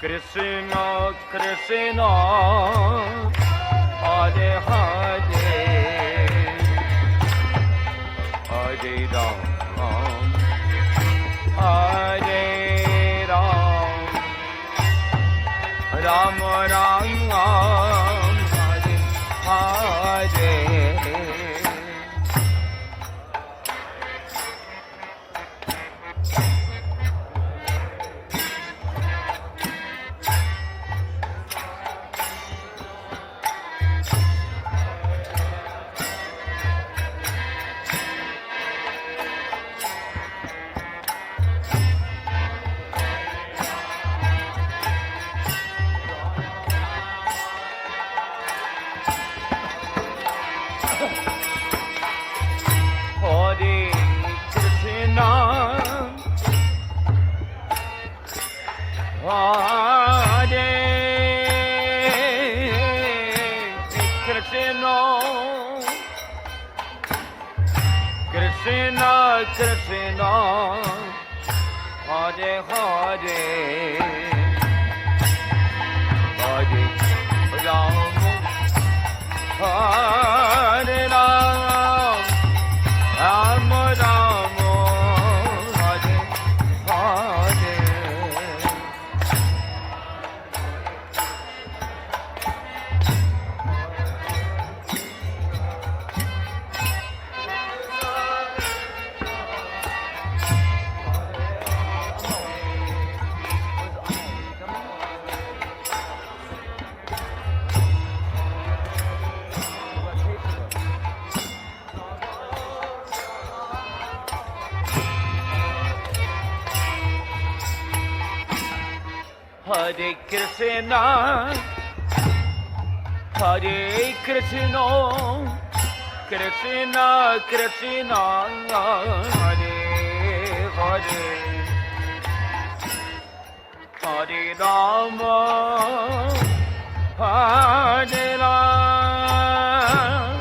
Krishna Krishna Hare Hare Hare Ram Hare Ram Ram Ram Hare Hare Krishna Krishna Hare Hare Hare Ram Hare Ram Ram Ram Hare Hare Hare Krishna Hare Krishna Krishna Krishna Hare Hare Hare Rama Hare Ram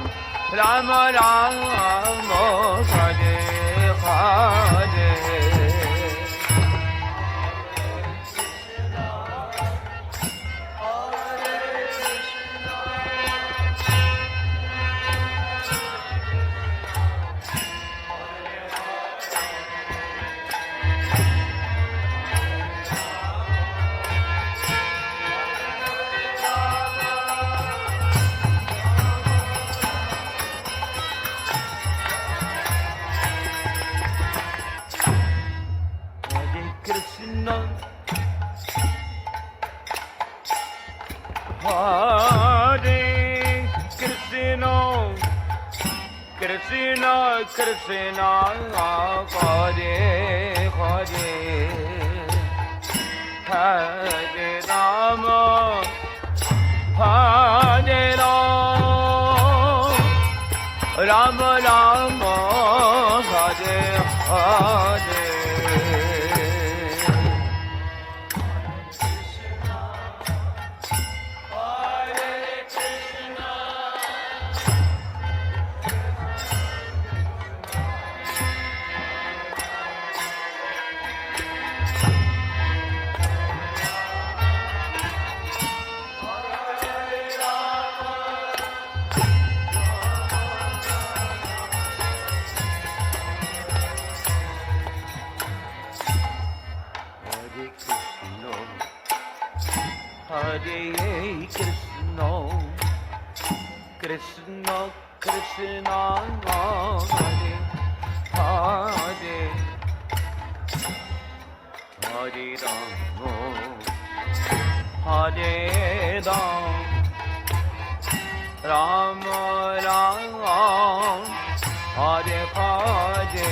Rama Rama Hare Hare Krishna Krishna Hare Hare Hare Rama Hare Ram Ram Rama Hare Hare Hare Krishna Krishna Krishna Hare Hare Hare Rama Hare Ram Rama Rama Hare Hare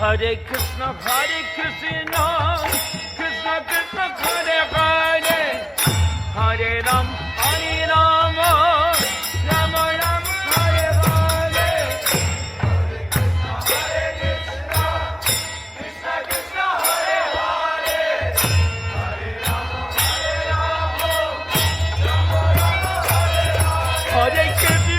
Hare Krishna, Krishna Krishna, Hare Hare, Hare Ram, Ram Ram, Hare Hare. Hare Krishna, Krishna Krishna, Hare Hare, Hare Ram, Ram Ram, Hare Hare. Hare Krishna.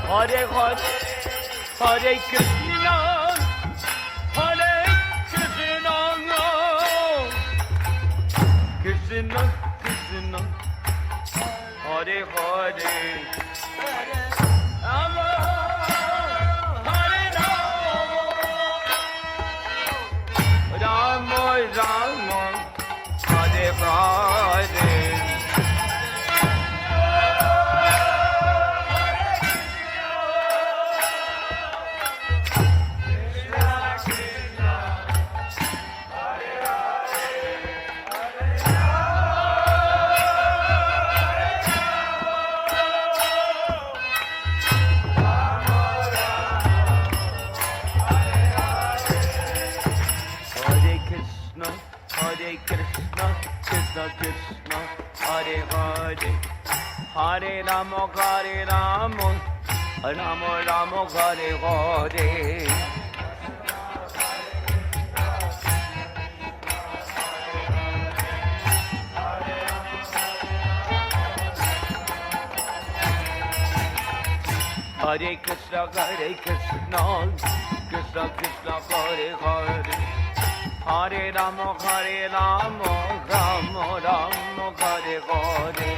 Hare Hare, Hare Krishna, Hare Krishna, Krishna Krishna, Hare Hare, Rama, Hare Rama, Rama, Hare Hare. Krishna Krishna, Hare Hare, Hare Rama, Hare Rama, Rama Rama, Hare Hare. Hare Krishna, Krishna Krishna, Hare Hare, Hare Rama, Rama Rama, Hare Hare.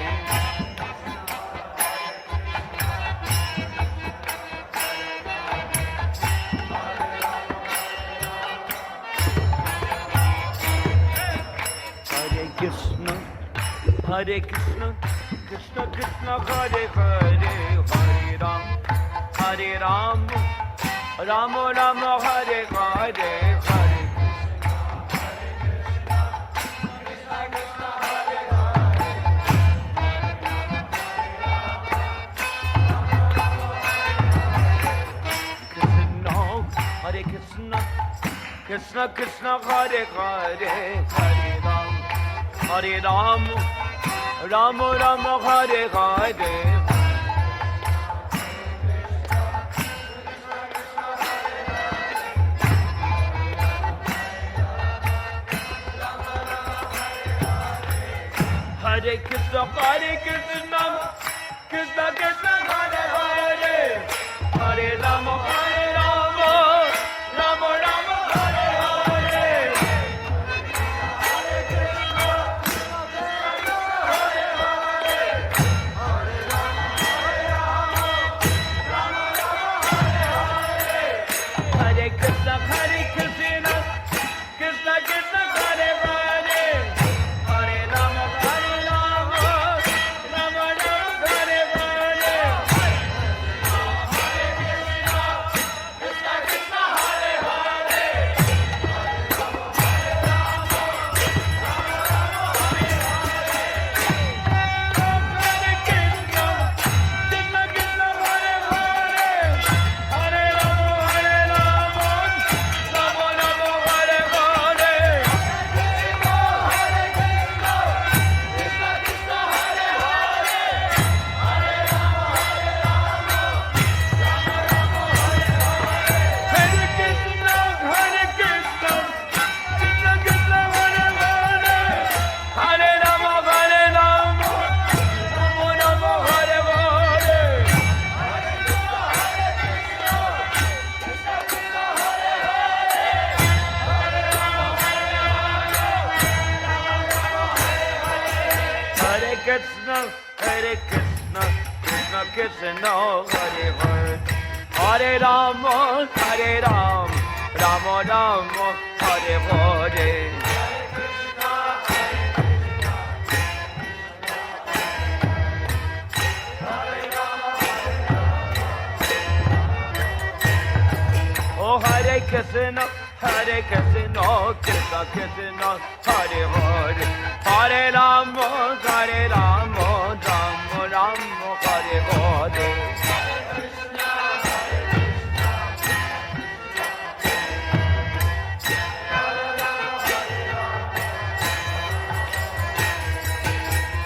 Hare Krishna, Krishna Krishna, Hare Hare, Hare Rama, Rama Rama, Hare Hare, Hare. Krishna Krishna, Hare Hare, Hare Ram, Rama Rama, Hare Hare. Hare Krishna, Krishna Krishna, Hare Hare, Hare Rama, Rama Rama, Hare Hare. Hare Krishna, Hare Hare, Hare Rama, Rama Rama, Hare Hare. Hare Krishna, Krishna Krishna, Hare Hare, Hare Rama, Rama Rama, Hare Hare. Krishna, Hare Krishna, Krishna Krishna, Hare Hare, Hare Rama, Hare Rama, Rama Rama, Hare Hare. Oh, Hare Krishna, Hare Krishna, Krishna Krishna, Hare Hare, Hare Rama, Hare Rama, Rama Rama, Hare Hare.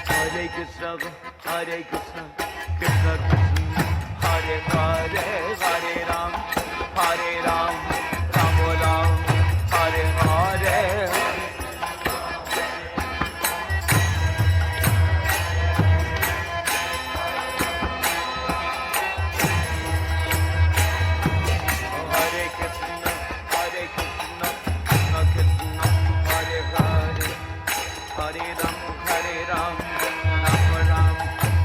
Hare Krishna, Hare Krishna, Krishna Krishna, Hare Hare, Hare Rama, Hare Ram, Rama Ram, Hare Hare. Hare Krishna, Hare Krishna, Krishna Krishna, Hare Hare, Hare Ram, Hare Ram, Rama Ram, Hare Hare.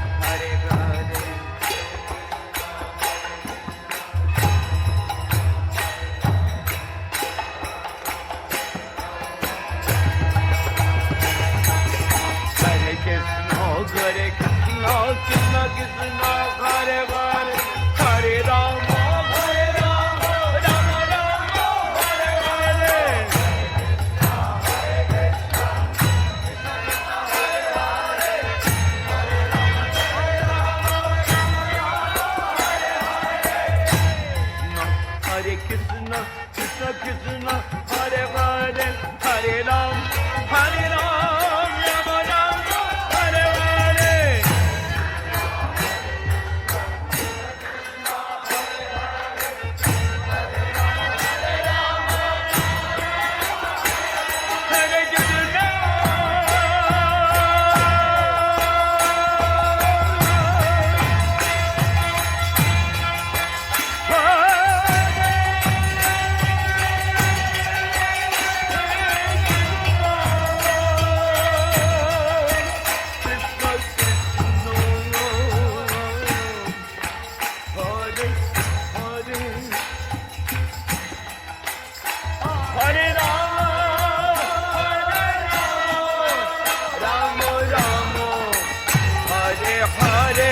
Hare Krishna, Krishna Krishna, Hare Hare, Hare Rama, Hare Rama, Rama Rama, Hare Hare. Hare Krishna, Krishna Krishna, Hare Hare, Hare Ram, Hare Ram, Rama Rama, Hare Hare. Hare Krishna. Hare Rama, Rama Rama, Hare Hare. Hare Krishna, Krishna Krishna, Hare Hare, Hare Rama, Hare Rama, Rama Rama, Hare Hare.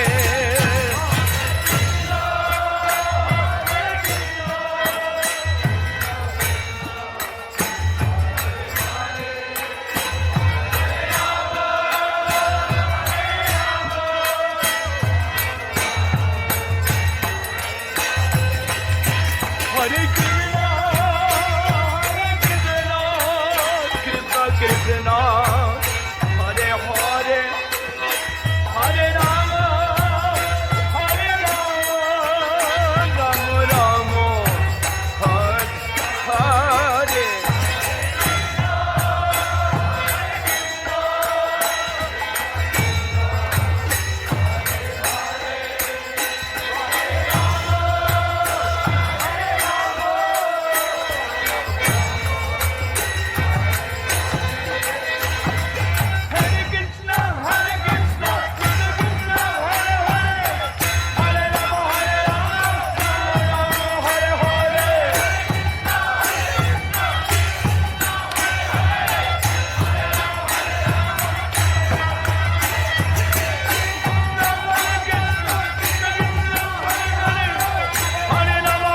Hare Krishna, Hare Krishna, Krishna Krishna, Hare Hare, Hare Rama, Hare Rama, Rama Rama, Hare Hare Rama,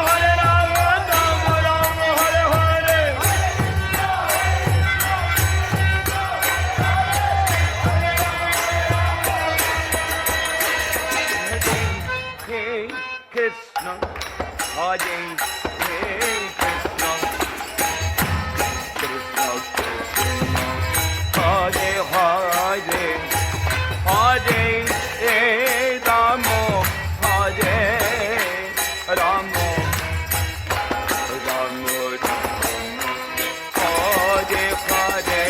Hare Rama, Rama Rama, Hare Hare. Hare Krishna, Hare Krishna, Krishna Krishna, Hare Hare, Hare Rama, Hare Rama, Rama Rama, Hare Hare.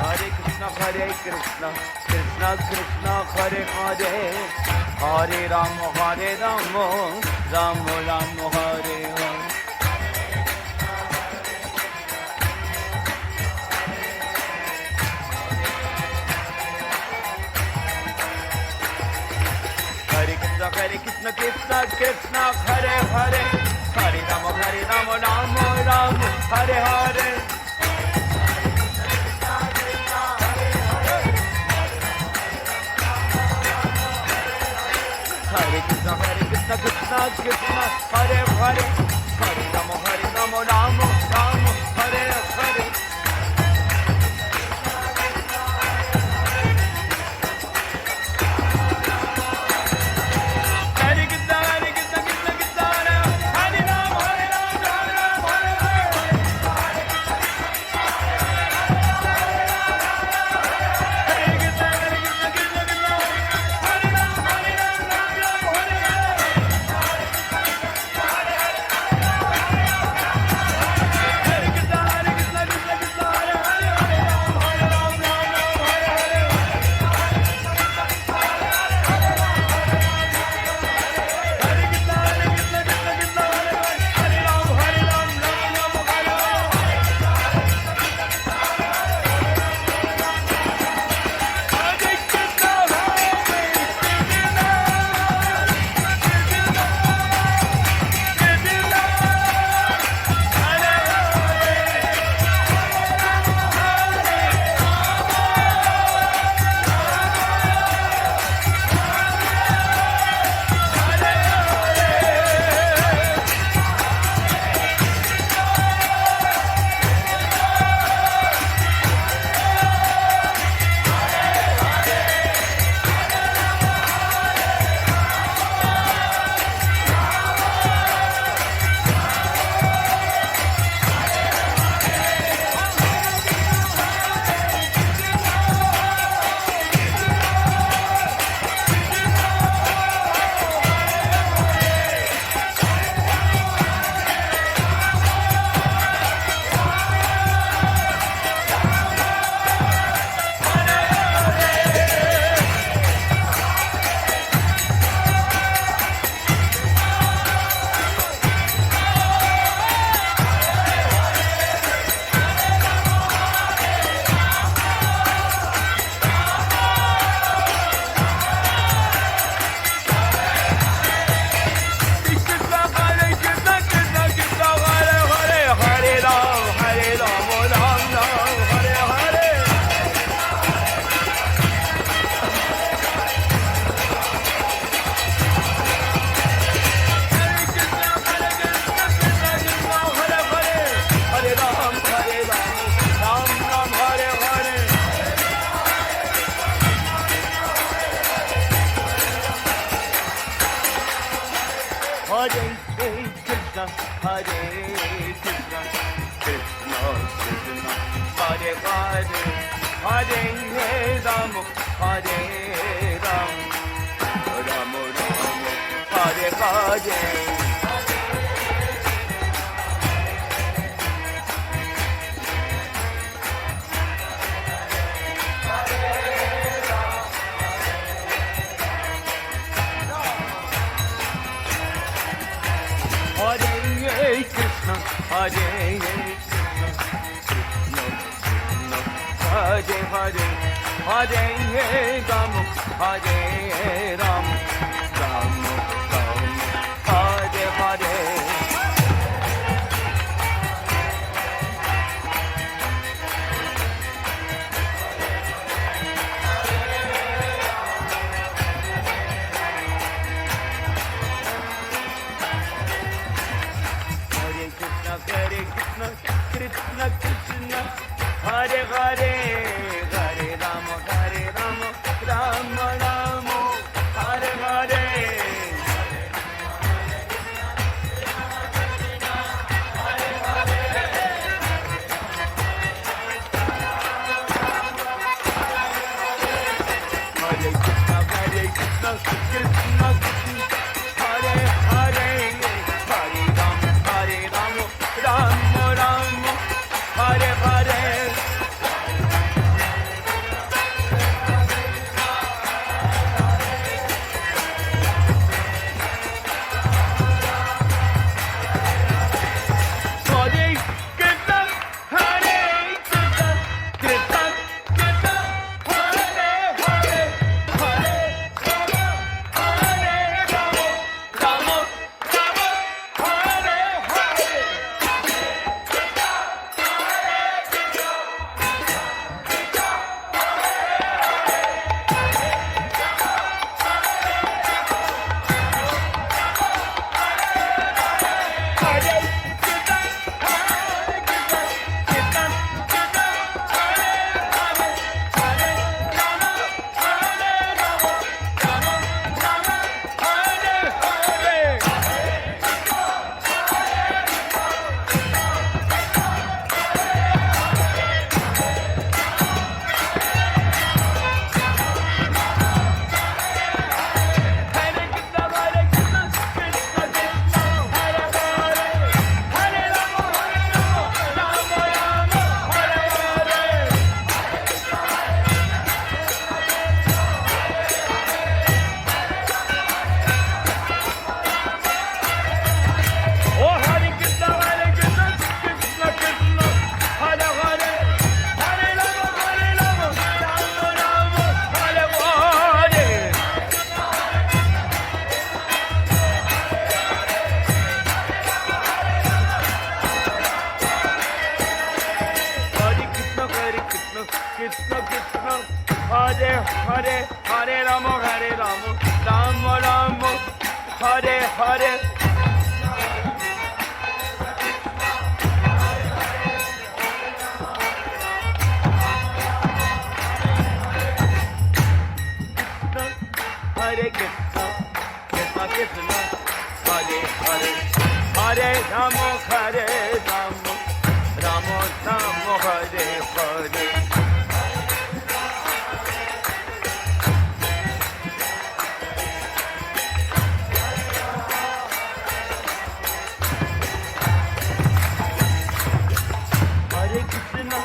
Hare Krishna, Hare Krishna, Krishna Krishna, Hare Hare, Hare Rama, Hare Rama, Rama Rama, Hare Hare. Hare Hare, Hare Rama, Rama Rama, Hare Hare. Hare Krishna, Krishna Krishna, Hare Hare, Hare Rama, Rama Rama, Hare Hare. Hare Krishna, Krishna Krishna, Hare Hare, Hare Rama, Rama Rama, Hare Hare. Hare Krishna, Krishna Krishna, Hare Hare, Hare Rama, Rama Rama, Hare Hare. Hare Ram, Hare Ram, Ram Ram, Hare Hare. Hare Krishna, Hare Krishna, Krishna Krishna, Hare Hare, Hare Rama, Hare Rama, Rama Rama, Hare Hare. Hare Krishna, Krishna Krishna, Hare Hare, Hare Rama, Rama Rama, Hare Hare. Hare Krishna, Krishna Krishna, Hare Hare, Hare Rama, Rama Rama, Hare Hare. Hare Krishna, Hare Krishna, Krishna Krishna, Hare Hare, Hare Rama, Hare Rama, Rama Rama, Hare Hare. Krishna Krishna, Hare Hare, Hare Rama, Rama Rama, Hare Hare. Hare Krishna, Krishna Krishna, Hare Hare, Hare Rama, Rama Rama, Hare Hare. Hare Krishna,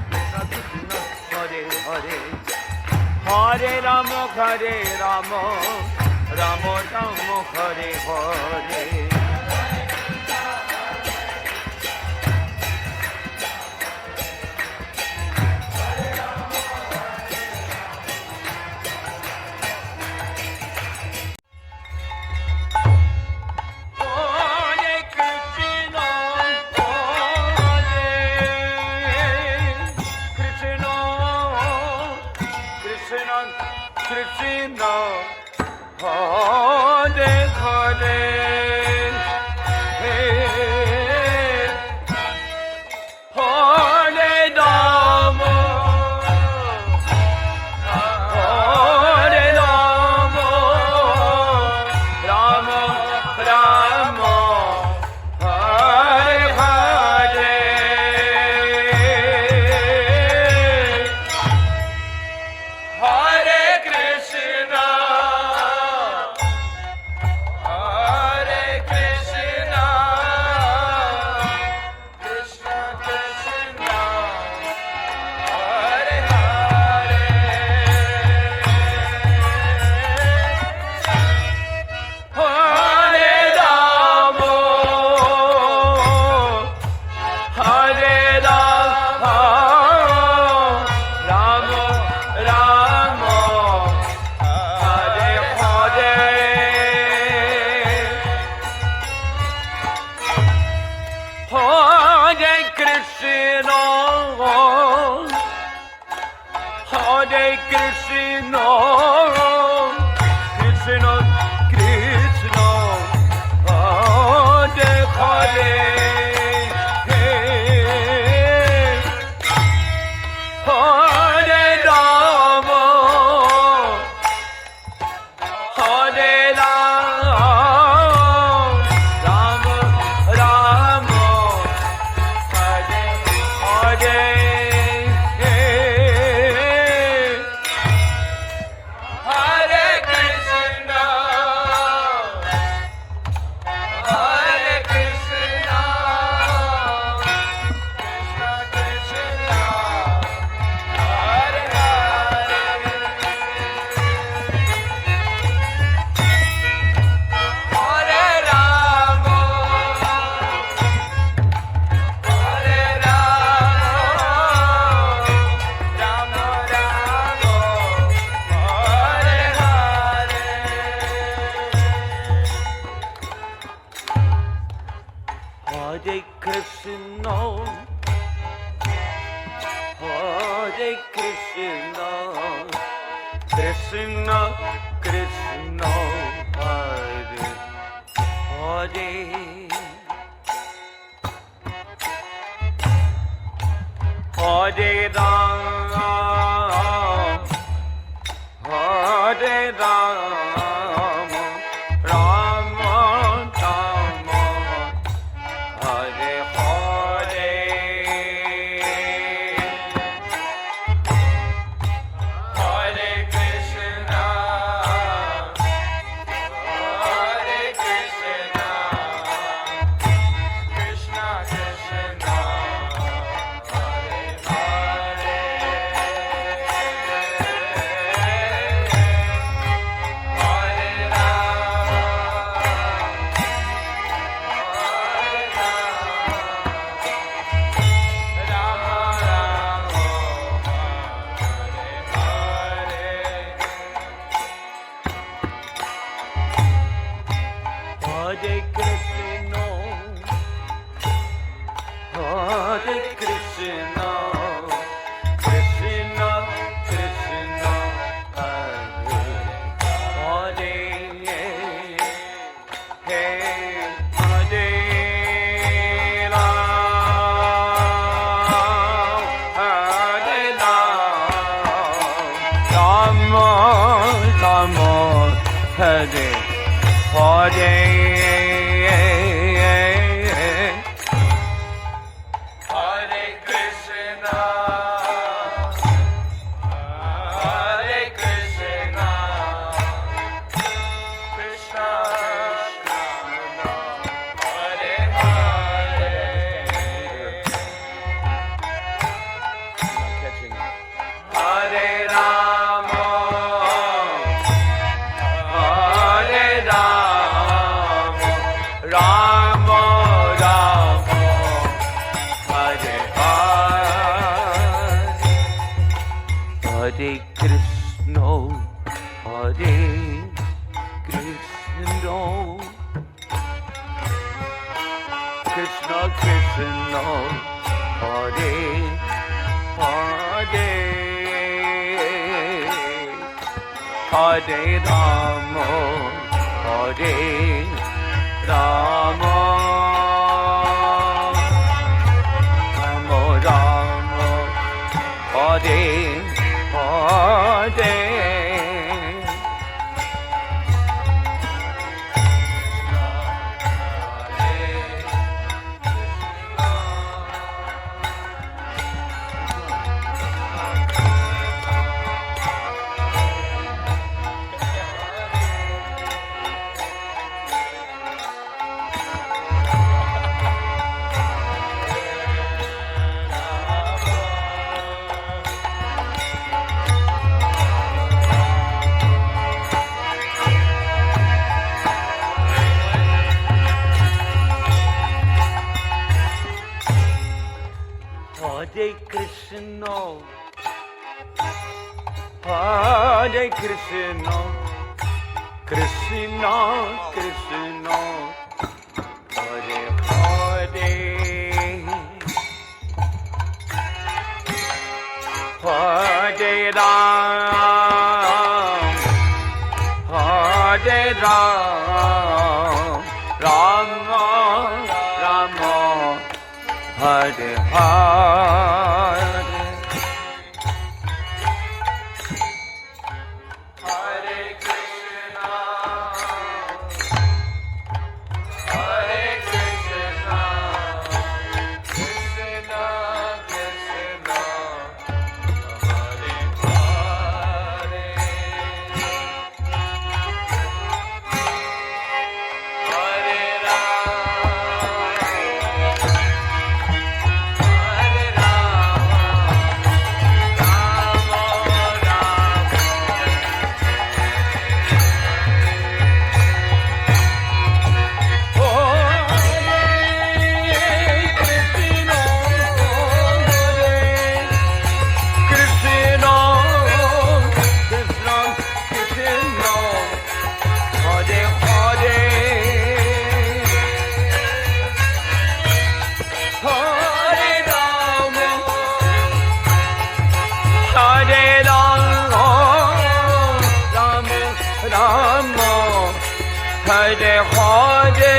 Krishna Krishna, Hare Hare, Hare Rama, Rama Rama, Hare Hare. Krishna, Hare Hare. Hare Krishna, Hare Krishna, Krishna Krishna, Hare Hare, Hare Rama, Hare Rama, Rama Rama, Hare Hare, Hare Krishna, Hare Krishna, Krishna Krishna, Hare Hare, Hare Hare Krishna, Hare Krishna, Krishna Krishna, Hare Hare, Hare Ram, Hare Ram, Rama Hare Hare, Hare Krishna, Hare Krishna, Krishna Krishna, Hare Hare. Catching. Hare Rama, Hare Rama, Rama Rama, Hare Hare, Hare Krishna, Hare Krishna, Krishna Krishna, Hare Hare, Hare Rama, Hare Rama, Rama Rama, Hare Hare, Hare Krishna, Hare Krishna, Krishna Krishna, Hare Hare, Hare Ram, Hare Ram, Rama Rama, Hare Hare, Hare Krishna, Hare Krishna, Krishna Krishna, Hare Hare, Hare Ram, Hare Hare Hare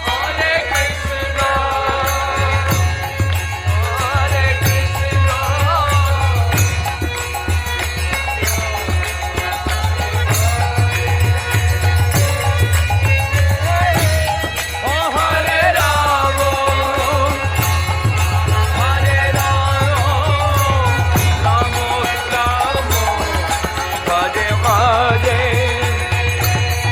Hare Krishna Hare Krishna Oh Hare Rama Hare Rama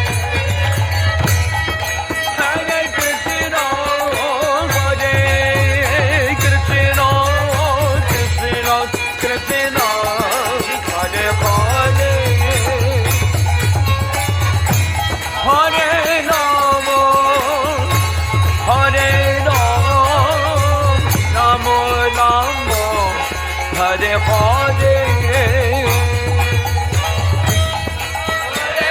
Rama Rama Hare Hare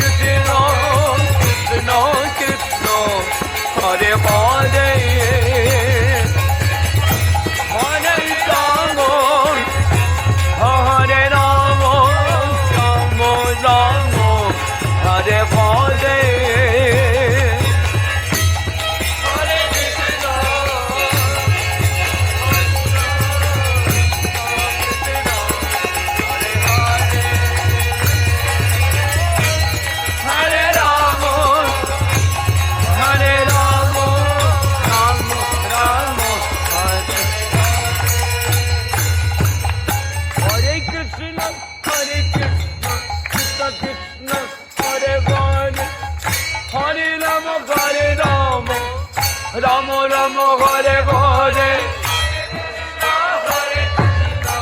Hare Krishna Hare Krishna Krishna Krishna Hare Hare Hare Rama Hare Rama Rama Hare Hare Hare Hare Hare Rama Hare Rama Rama Rama Hare Hare Hare Krishna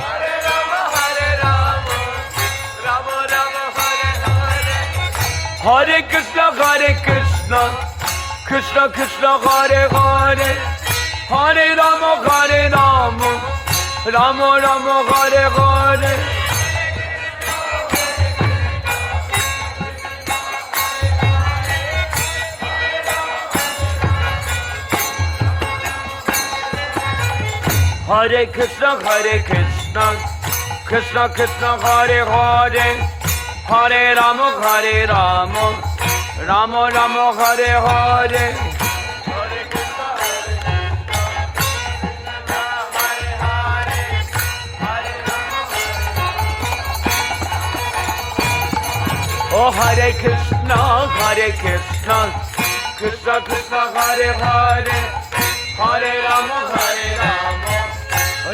Hare Rama Hare Rama Rama Rama Hare Hare Krishna Hare Krishna Krishna Krishna Hare Hare Hare Rama Hare Rama Rama Rama Hare Hare Hare Krishna Krishna Krishna Hare Hare Hare Rama Hare Rama Rama Rama Hare Hare Hare Krishna Krishna Krishna Hare Hare Hare Rama Rama Rama Hare Hare Oh Hare Krishna Krishna Krishna Hare Hare Hare Rama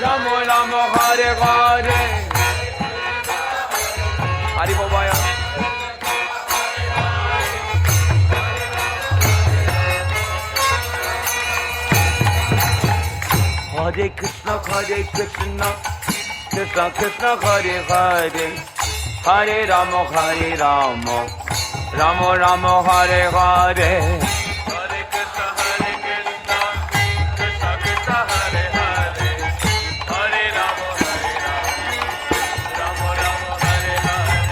Rama Rama Hare Hare Hari Bobaya Hare Krishna Krishna Krishna Hare Hare Hare Rama Rama Rama Hare Hare Hare Krishna Krishna Krishna Hare Hare Hare Rama Rama Rama Hare Hare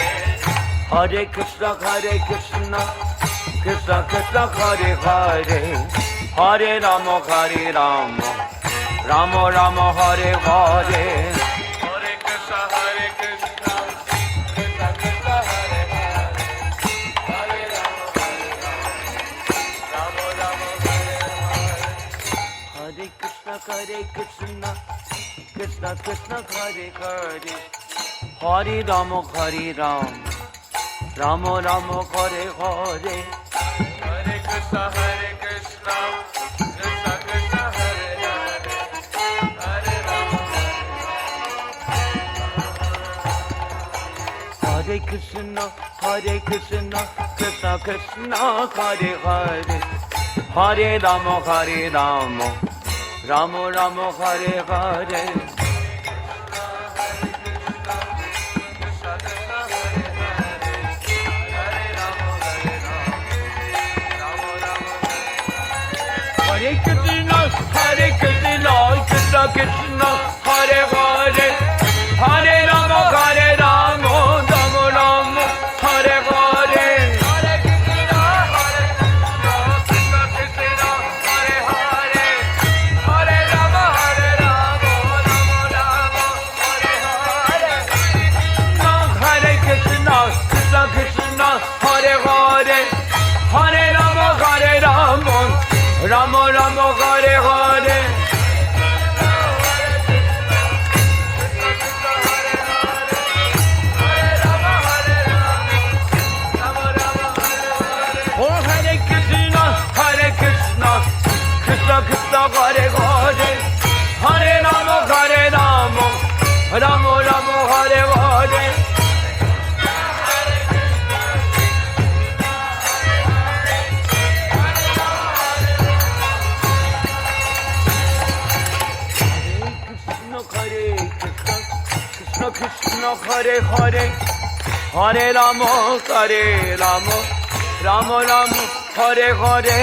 Hare Krishna Krishna Krishna Hare Hare Hare Rama Rama Rama Hare Hare Hare Krishna Krishna Krishna Hare Hare Hare Rama Rama Rama Hare Hare Hare Krishna Krishna Krishna Hare Hare Hare Rama Rama Rama Hare Hare Hare Krishna Krishna Krishna Hare Hare Hare Rama Hare Krishna Krishna Krishna Hare Hare Hare Rama Rama Rama Hare Hare Krishna, Krishna Krishna, Hare Hare, Hare Rama, Hare Rama, Rama Rama, Hare Hare. Oh, Hare Krishna, Hare Krishna, Krishna Krishna, Hare Hare, Hare Rama, Hare Rama, Rama Rama, Hare Hare. Krishna Krishna, Hare Hare, Hare Rama, Hare Rama, Rama Rama, Hare Hare.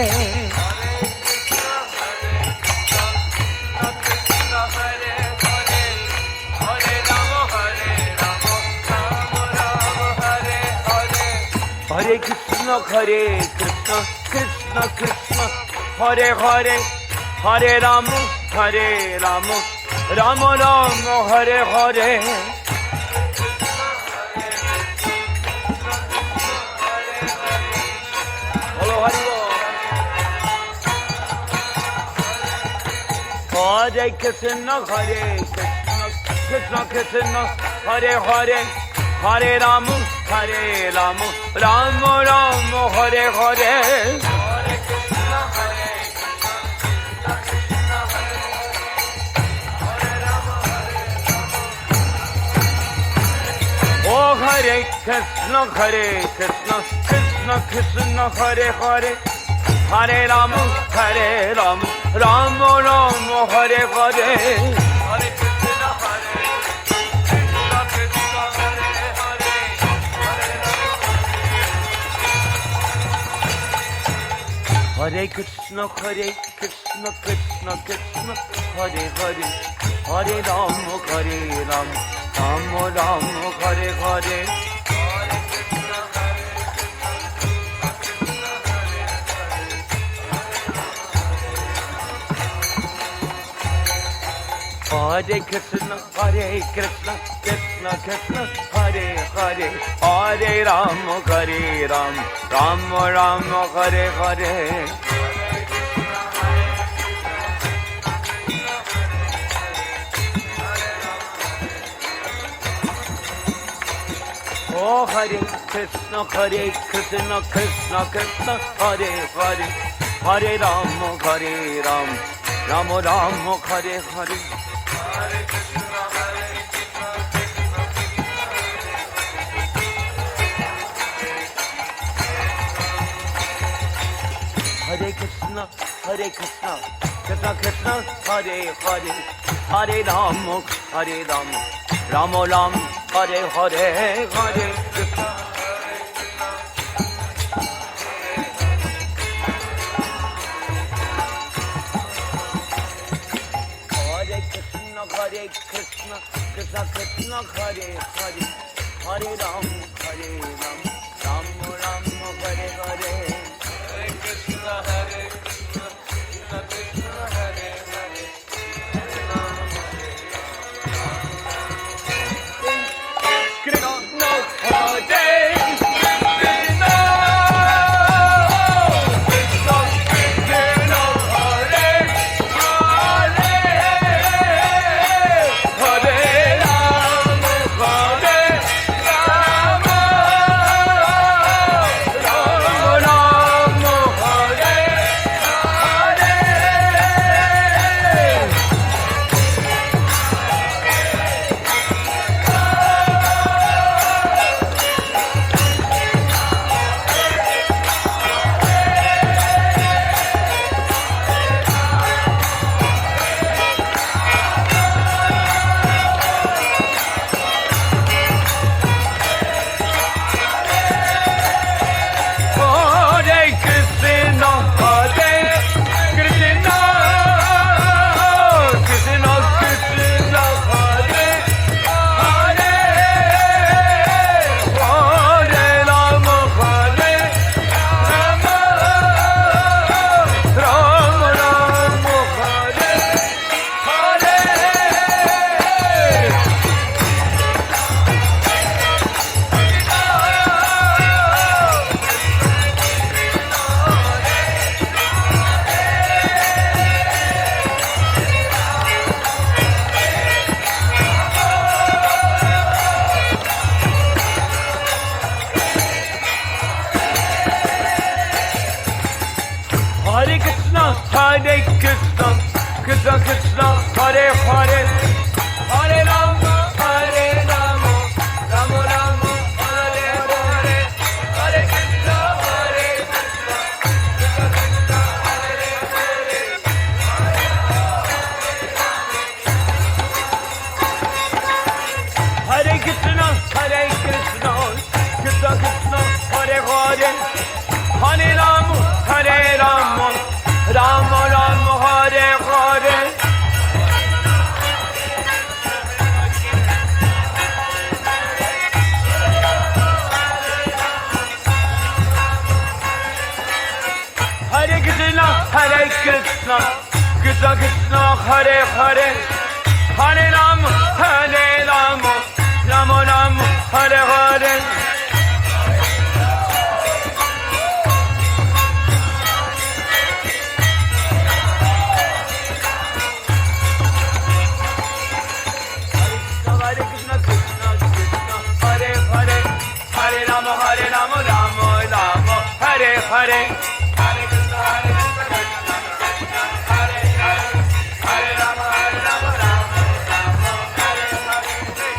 Hare Krishna, Hare Krishna, Krishna Krishna, Hare Hare, Hare Rama, Hare Rama, Rama Rama, Hare Hare. Bolo Hari Bol. Hare Krishna, Hare Krishna, Krishna Krishna, Hare Hare, Hare Rama, Hare Rama, Rama Rama, Hare Hare. Oh, Hare Krishna, Hare Krishna, Krishna Krishna, Hare Hare, Hare Rama, Hare Rama, Rama Rama, Hare Hare. Hare Krishna, Hare Krishna, Krishna Hare Hare, Hare Krishna, Hare Krishna, Krishna Krishna, Hare Hare, Hare Rama, Hare Rama, Rama Rama, Hare Hare. Hare Krishna, Hare Krishna, Krishna Krishna, Hare Hare, Hare Rama, Hare Rama, Rama Rama, Hare Hare. Oh, Hare Krishna, Hare Krishna, Krishna Krishna, Hare Hare, Hare Rama, Hare Rama, Rama Rama, Hare Hare. Hare Krishna, Hare Krishna, Krishna Krishna, Hare Hare, Hare Rama, Hare Rama, Rama Rama, Hare Hare, Hare Krishna. Hare Krishna, Hare Krishna, Krishna Krishna, Hare Hare, Hare Rama, Hare Rama, Rama Rama, Hare Hare. Hare Krishna, Hare Krishna, Krishna Krishna, Hare Hare, Hare Rama, Hare Krishna, Hare Krishna, Hare Krishna, Krishna Krishna, Hare Hare, Hare Rama, Hare Rama, Rama Rama, Hare Hare, Hare Krishna, Hare Krishna, Krishna Krishna, Hare Hare. Hare Krishna, Hare Krishna, Krishna Krishna, Hare Hare, Hare Rama, Hare Rama, Rama Rama, Hare Hare. Hare Krishna, Hare Krishna, Krishna Krishna, Hare Hare, Hare Rama, Hare Rama, Rama Rama, Hare Hare.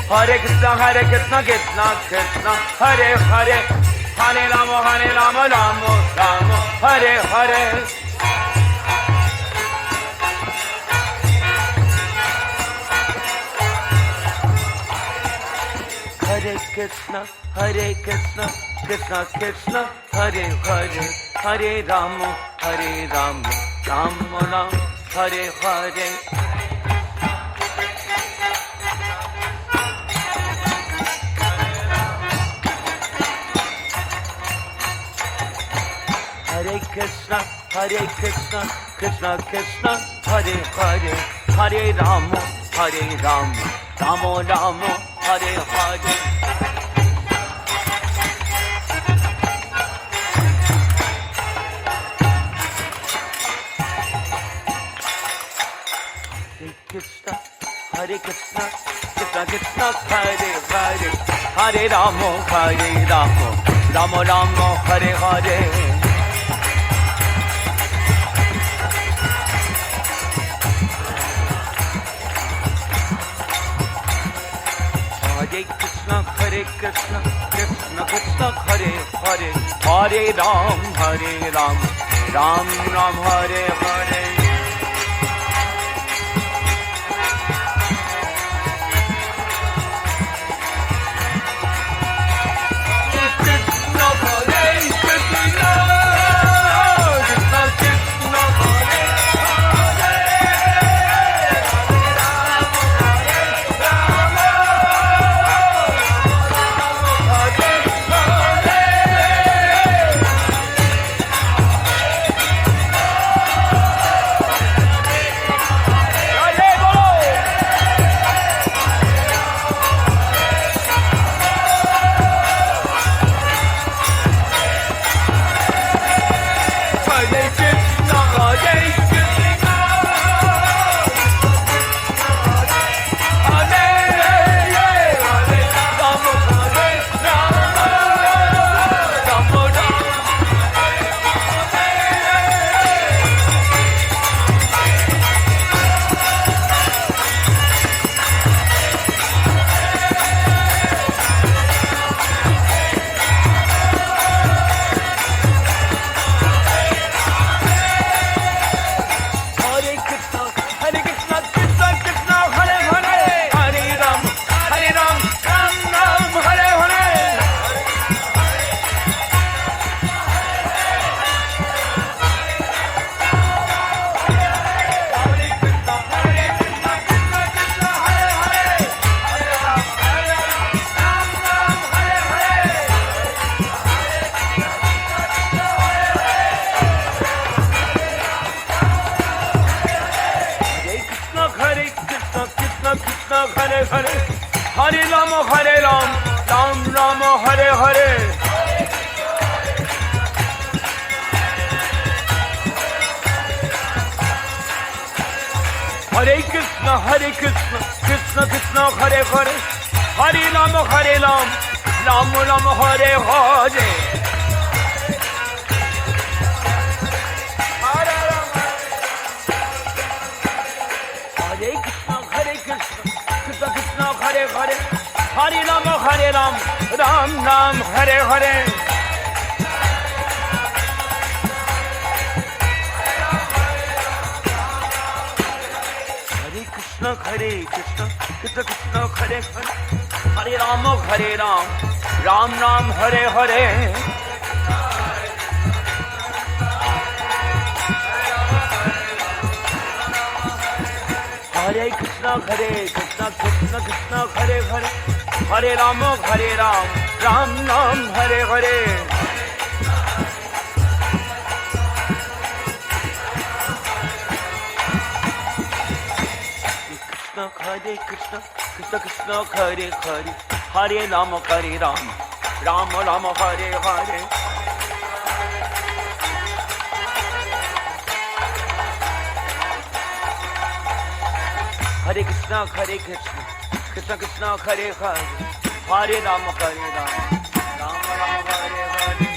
Hare Krishna, Krishna Krishna, Hare Hare, Hare Rama, Rama Rama, Hare Hare. Hare Krishna, Krishna Krishna, Hare Hare, Hare Rama, Rama Rama, Hare Hare. Hare Krishna, Krishna Krishna, Hare Hare, Hare Rama, Rama Rama, Hare Hare. Hare Krishna, Krishna Krishna, Hare Hare, Hare Rama, Rama Rama, Hare Hare. Hare Krishna, Krishna Krishna, Hare Hare, Hare Rama, Rama Rama, Hare Hare. Krishna, Krishna Krishna, Hare Hare, Hare Rama, Rama Rama, Hare Hare. Hare Krishna, Krishna Krishna, Hare Hare, Hare Ram, Ram Ram, Hare Hare. Hare Hare, Hare Rama, Ram Rama, Hare Hare. Hare Krishna, Krishna Krishna, Hare Hare, Hare Rama, Ram Rama, Hare Hare. Ram Ram Hare Hare Hare Krishna Krishna Krishna Hare Hare Hare Ram Ram Ram Hare Hare Hare Krishna Krishna Krishna Hare Hare Hare Ram Ram Ram Hare Hare Krishna Krishna Krishna Hare Hare Hare Ram Ram Ram Hare Hare Hare Krishna Krishna Krishna Hare Hare Hare Ram Ram Ram Hare Hare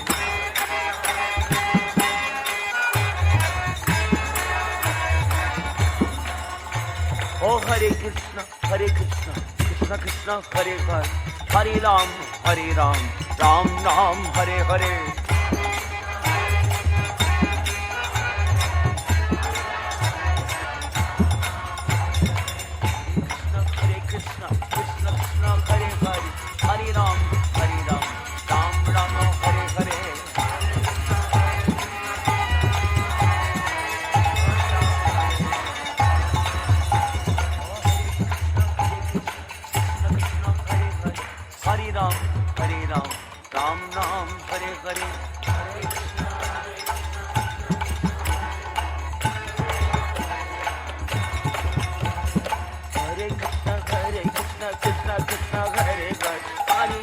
Oh Hare Krishna Krishna Krishna Hare Hare Hare Ram Ram Ram Hare Hare Krishna Krishna Hare Hare Hare Ram Ram Ram Hare Hare Hare Ram Ram Ram Hare Hare Hare Krishna Krishna Krishna Hare Hare Hare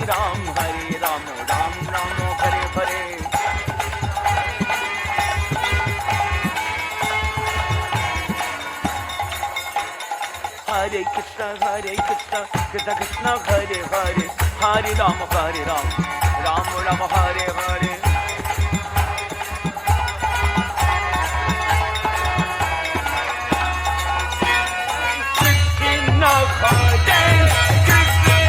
Ram Ram Ram Hare Hare Hare Krishna Krishna Krishna Hare Hare Hare Ram Ram Ram Hare Hare Krishna Hare Krishna Hare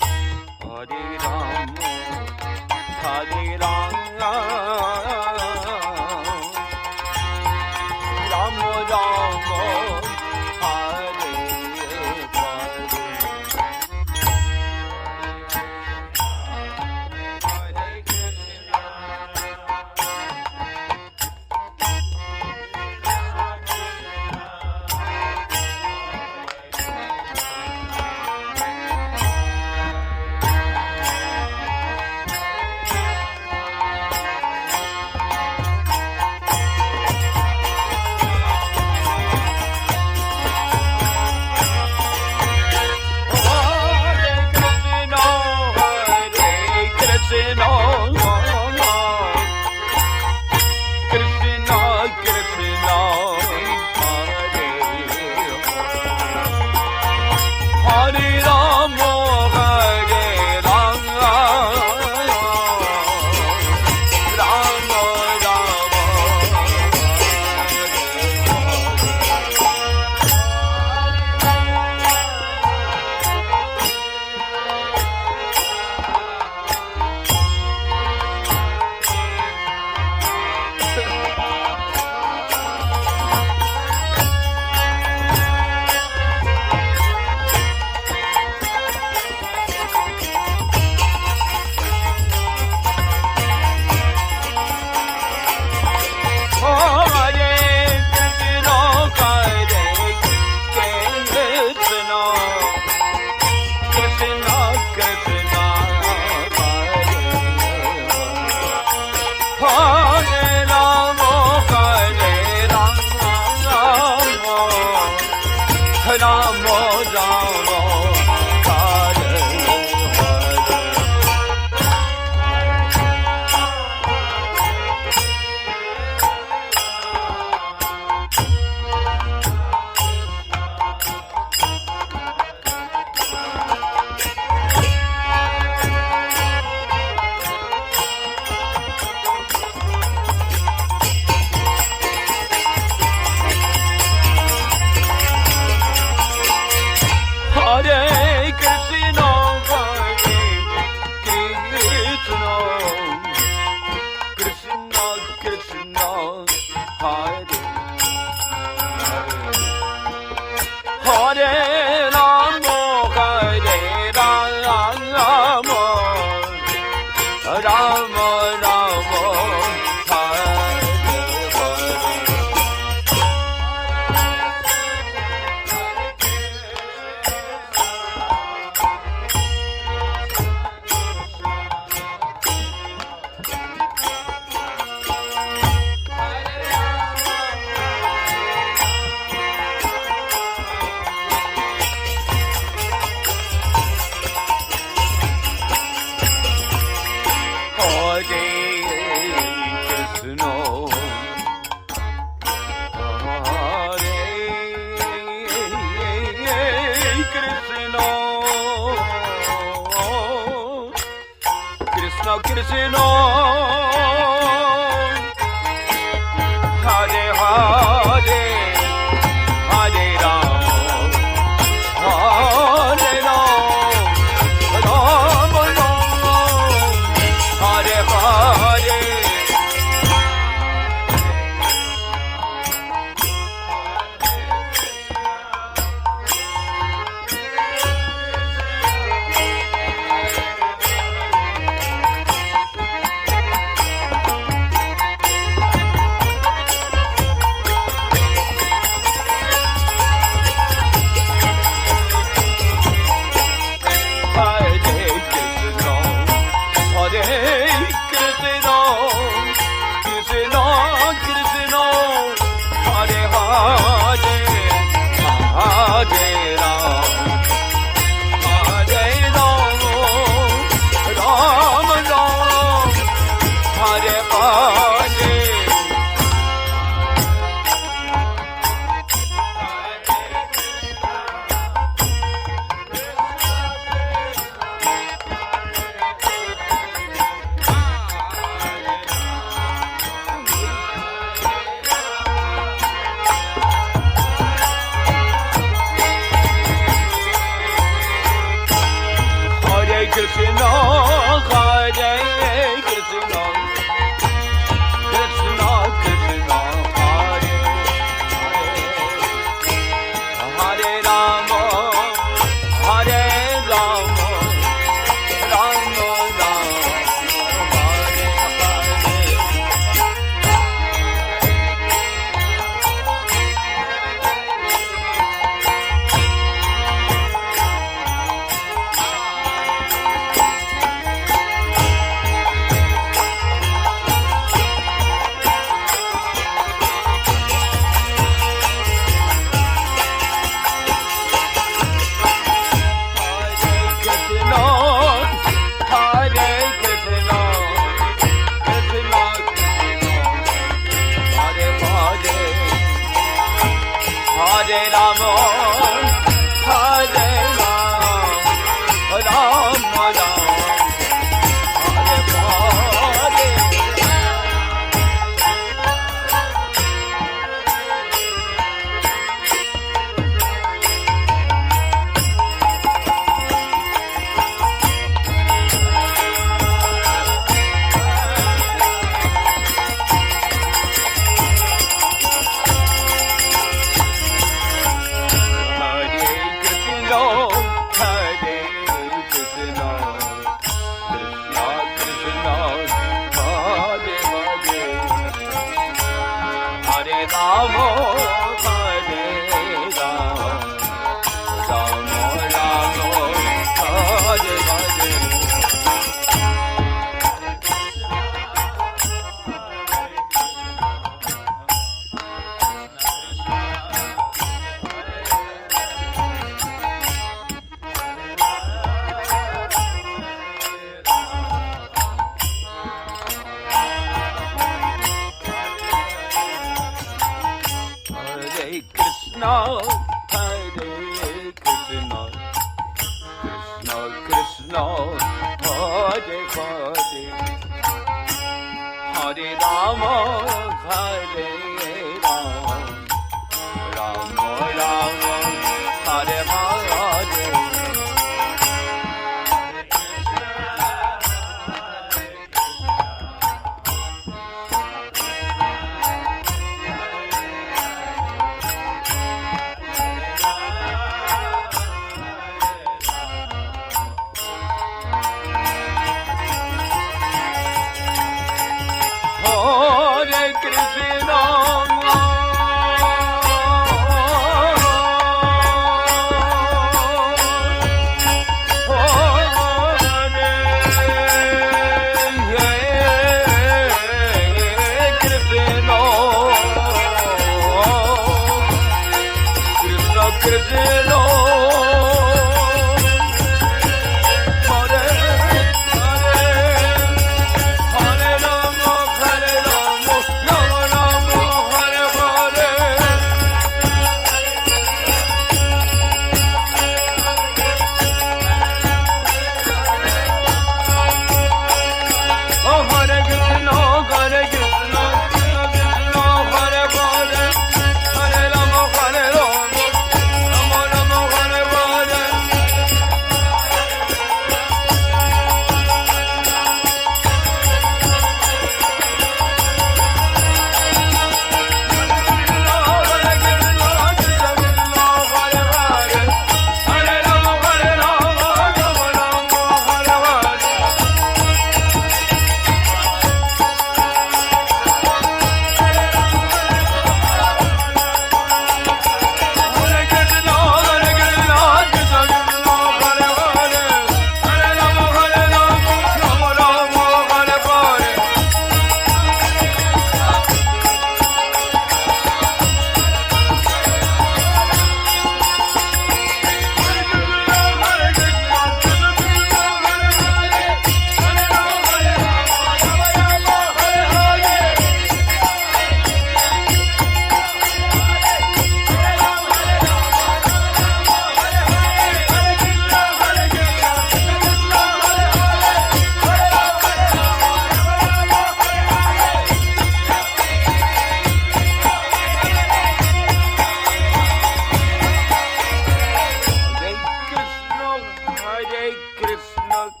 Hare Krishna,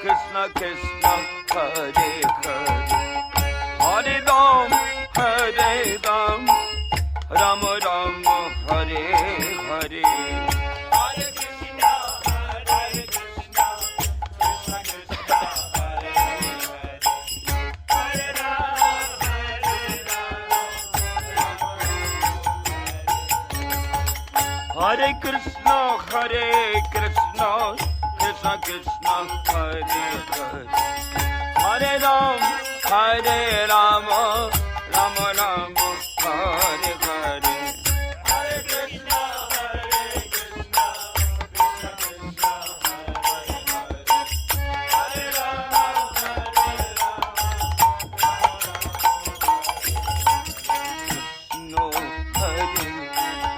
Krishna Krishna, Hare Hare, Hare Rama, Rama Rama, Hare Hare. Hare Krishna, Krishna Krishna, Hare Hare, Hare Rama, Hare Rama, Krishna Hare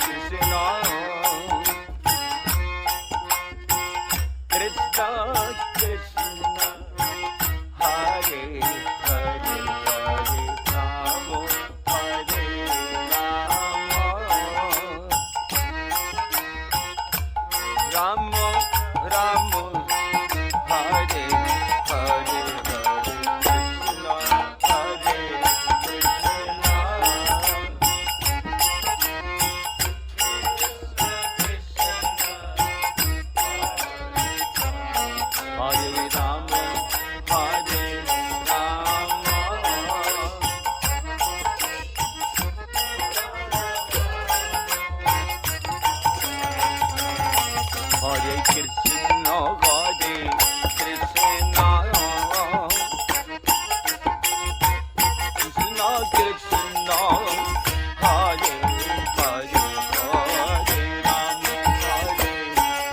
Krishna. Krishna, Hare Hare, Hare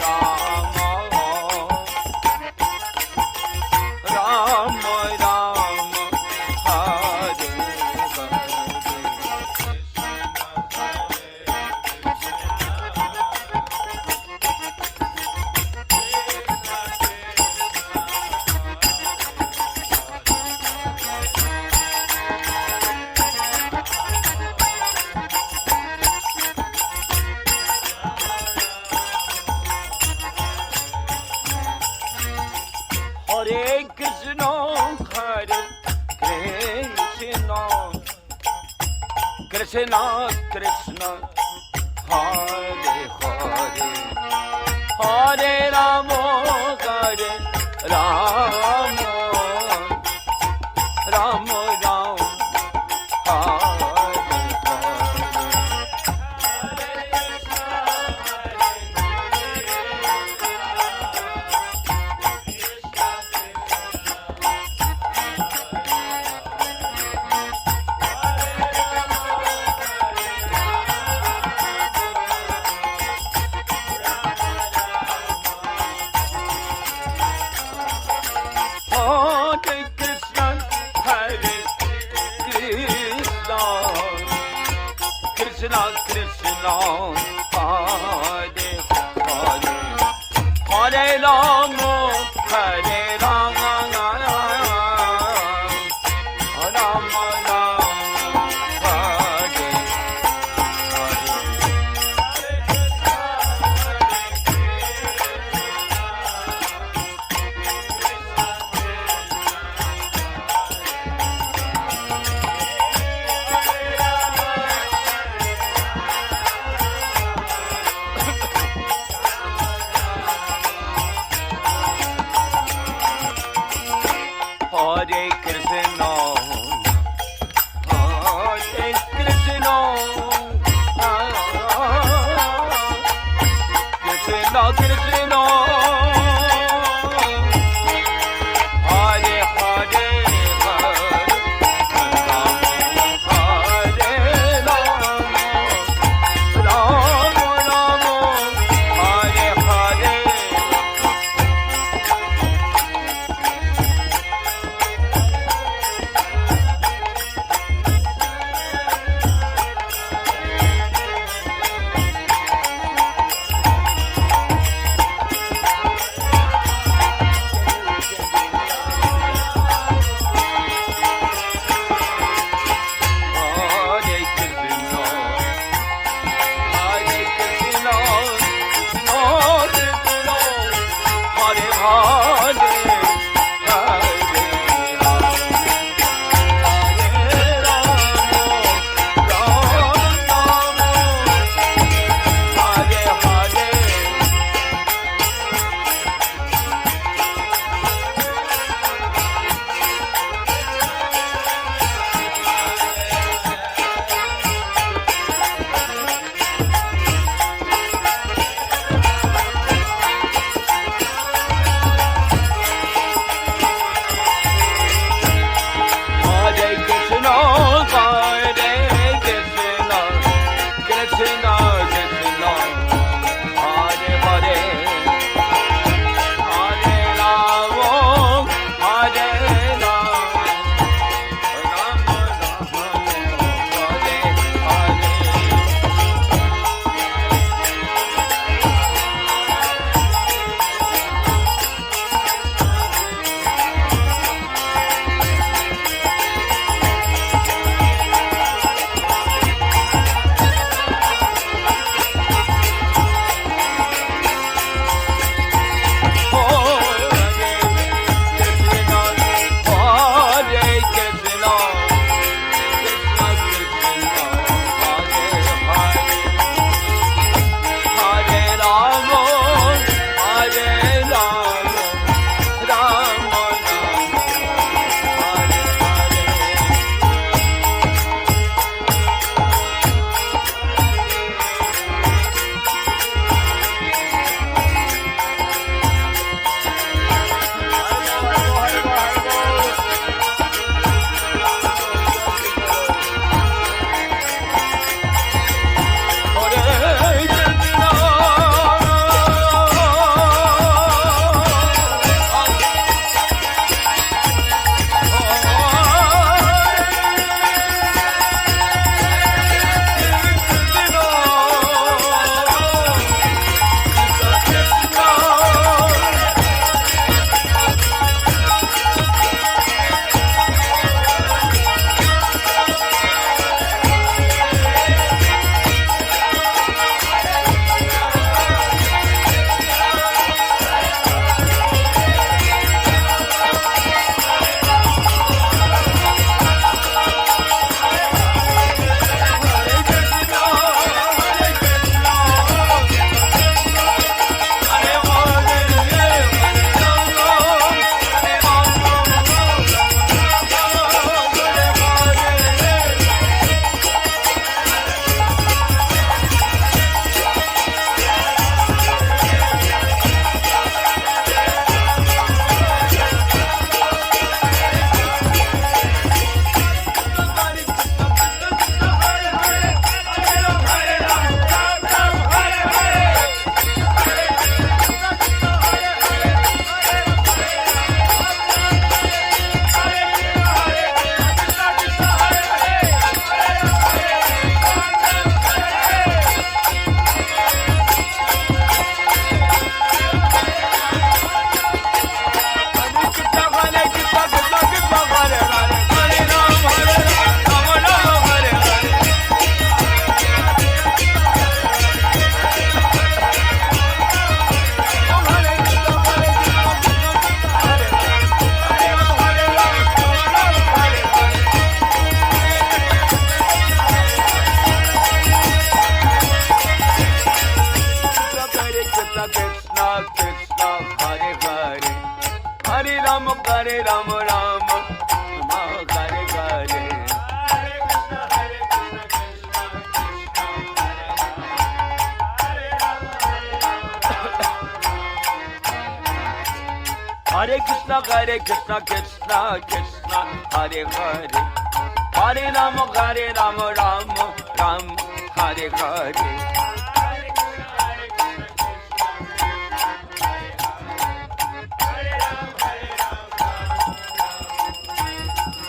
Rama, Rama Rama, Hare Hare Krishna, Hare Krishna, Krishna Krishna, Hare Hare, Hare Rama, Hare Rama, Rama Rama, Hare Hare Krishna, Hare Krishna, Krishna Krishna, Hare Hare, Hare Rama, Hare Rama, Rama Rama, Hare Hare Krishna, Hare Krishna, Krishna Krishna, Hare Hare, Hare Rama, Rama Rama, Hare Hare. Hare Krishna, Krishna Krishna, Hare Hare, Hare Rama, Rama Rama, Hare Hare.